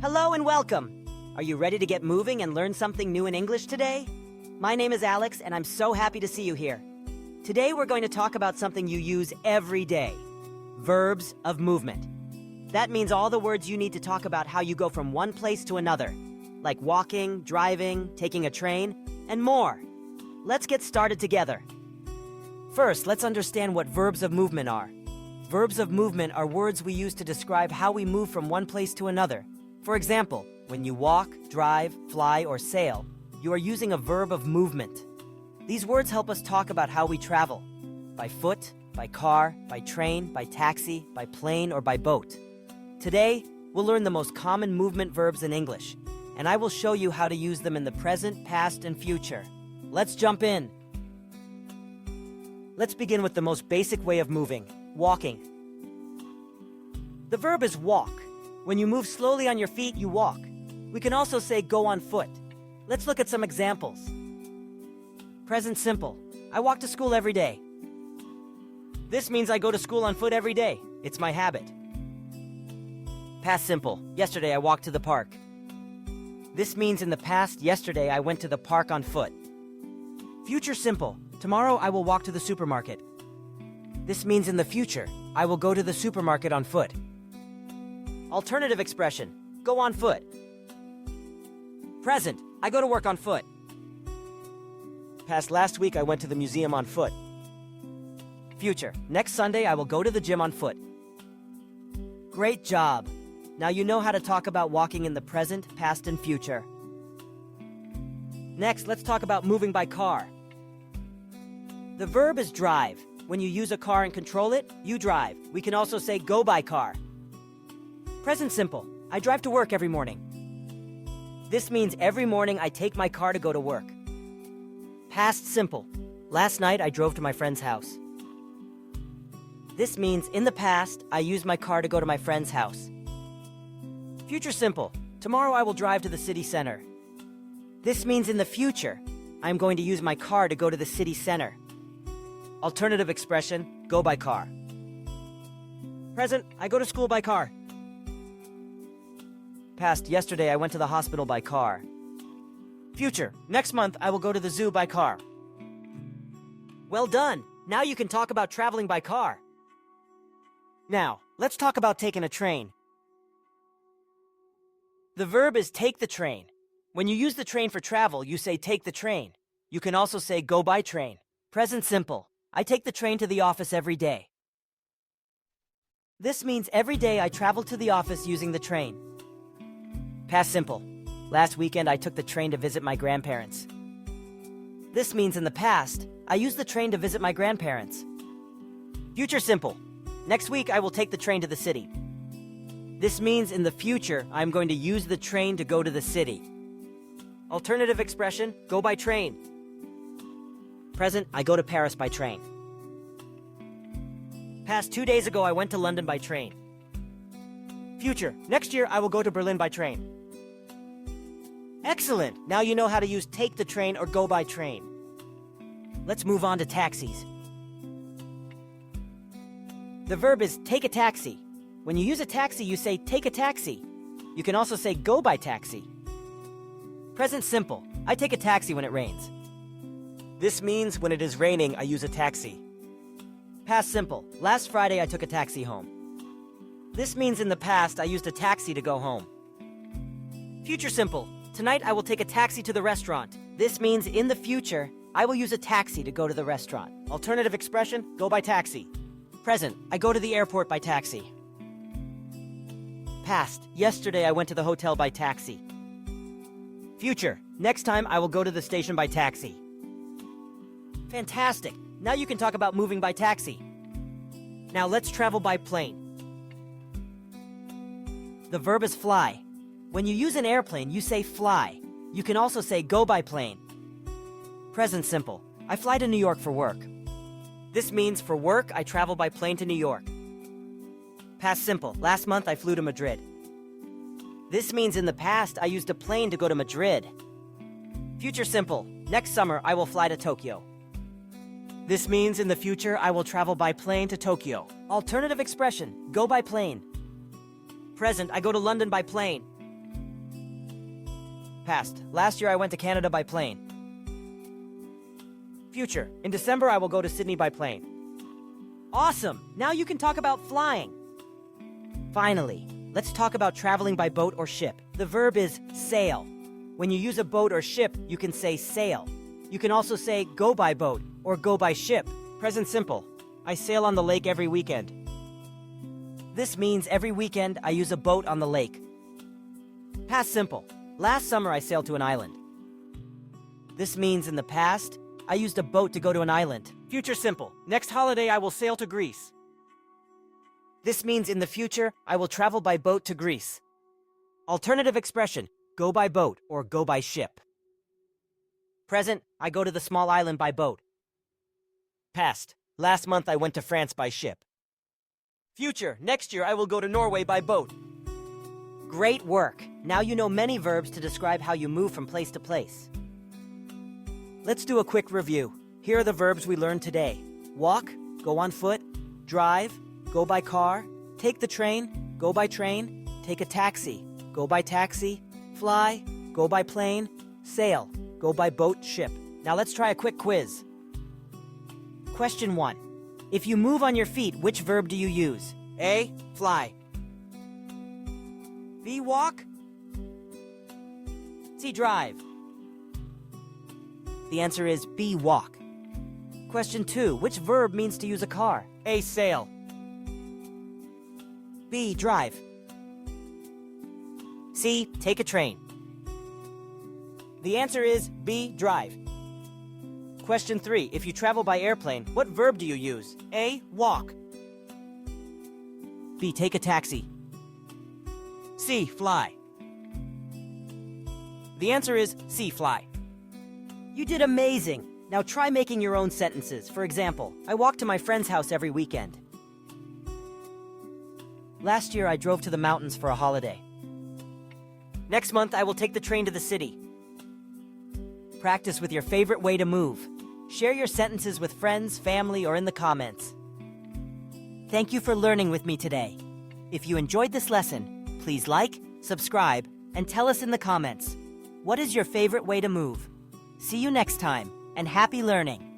Hello and welcome! Are you ready to get moving and learn something new in English today? My name is Alex and I'm so happy to see you here. Today we're going to talk about something you use every day. Verbs of movement. That means all the words you need to talk about how you go from one place to another, like walking, driving, taking a train, and more. Let's get started together. First, let's understand what verbs of movement are. Verbs of movement are words we use to describe how we move from one place to another. For example, when you walk, drive, fly, or sail, you are using a verb of movement. These words help us talk about how we travel, by foot, by car, by train, by taxi, by plane, or by boat. Today, we'll learn the most common movement verbs in English, and I will show you how to use them in the present, past, and future. Let's jump in. Let's begin with the most basic way of moving, walking. The verb is walk. When you move slowly on your feet, you walk. We can also say go on foot. Let's look at some examples. Present simple. I walk to school every day. This means I go to school on foot every day. It's my habit. Past simple. Yesterday I walked to the park. This means in the past, yesterday I went to the park on foot. Future simple. Tomorrow I will walk to the supermarket. This means in the future, I will go to the supermarket on foot. Alternative expression, go on foot. Present, I go to work on foot. Past last week I went to the museum on foot. Future, next Sunday I will go to the gym on foot. Great job! Now you know how to talk about walking in the present, past, and future. Next, let's talk about moving by car. The verb is drive. When you use a car and control it, you drive. We can also say go by car. Present simple. I drive to work every morning. This means every morning I take my car to go to work. Past simple. Last night I drove to my friend's house. This means in the past I used my car to go to my friend's house. Future simple. Tomorrow I will drive to the city center. This means in the future I'm going to use my car to go to the city center. Alternative expression, go by car. Present, I go to school by car. Past, yesterday I went to the hospital by car. Future, next month I will go to the zoo by car. Well done! Now you can talk about traveling by car. Now, let's talk about taking a train. The verb is take the train. When you use the train for travel, you say take the train. You can also say go by train. Present simple. I take the train to the office every day. This means every day I travel to the office using the train. Past simple. Last weekend I took the train to visit my grandparents. This means in the past, I used the train to visit my grandparents. Future simple. Next week I will take the train to the city. This means in the future I'm going to use the train to go to the city. Alternative expression, go by train. Present, I go to Paris by train. Past 2 days ago I went to London by train. Future, next year I will go to Berlin by train. Excellent! Now you know how to use take the train or go by train. Let's move on to taxis. The verb is take a taxi. When you use a taxi, you say take a taxi. You can also say go by taxi. Present simple. I take a taxi when it rains. This means when it is raining, I use a taxi. Past simple. Last Friday, I took a taxi home. This means in the past, I used a taxi to go home. Future simple. Tonight, I will take a taxi to the restaurant. This means in the future, I will use a taxi to go to the restaurant. Alternative expression, go by taxi. Present. I go to the airport by taxi. Past. Yesterday, I went to the hotel by taxi. Future. Next time, I will go to the station by taxi. Fantastic! Now you can talk about moving by taxi. Now let's travel by plane. The verb is fly. When you use an airplane, you say fly. You can also say go by plane. Present simple. I fly to New York for work. This means for work, I travel by plane to New York. Past simple. Last month, I flew to Madrid. This means in the past, I used a plane to go to Madrid. Future simple. Next summer, I will fly to Tokyo. This means in the future, I will travel by plane to Tokyo. Alternative expression, go by plane. Present, I go to London by plane. Past. Last year I went to Canada by plane. Future. In December I will go to Sydney by plane. Awesome! Now you can talk about flying. Finally, let's talk about traveling by boat or ship. The verb is sail. When you use a boat or ship, you can say sail. You can also say go by boat or go by ship. Present simple. I sail on the lake every weekend. This means every weekend I use a boat on the lake. Past simple. Last summer I sailed to an island. This means in the past, I used a boat to go to an island. Future simple. Next holiday I will sail to Greece. This means in the future, I will travel by boat to Greece. Alternative expression, go by boat or go by ship. Present, I go to the small island by boat. Past, last month I went to France by ship. Future, next year I will go to Norway by boat. Great work! Now you know many verbs to describe how you move from place to place. Let's do a quick review. Here are the verbs we learned today. Walk, go on foot, drive, go by car, take the train, go by train, take a taxi, go by taxi, fly, go by plane, sail, go by boat, ship. Now let's try a quick quiz. Question 1. If you move on your feet, which verb do you use? A. Fly. B. Walk. C. Drive. The answer is B. Walk. Question 2. Which verb means to use a car? A. Sail. B. Drive. C. Take a train. The answer is B. Drive. Question 3. If you travel by airplane, what verb do you use? A. Walk. B. Take a taxi. C. Fly. The answer is C. Fly. You did amazing! Now try making your own sentences. For example, I walk to my friend's house every weekend. Last year I drove to the mountains for a holiday. Next month I will take the train to the city. Practice with your favorite way to move. Share your sentences with friends, family, or in the comments. Thank you for learning with me today. If you enjoyed this lesson, please like, subscribe, and tell us in the comments. What is your favorite way to move? See you next time, and happy learning!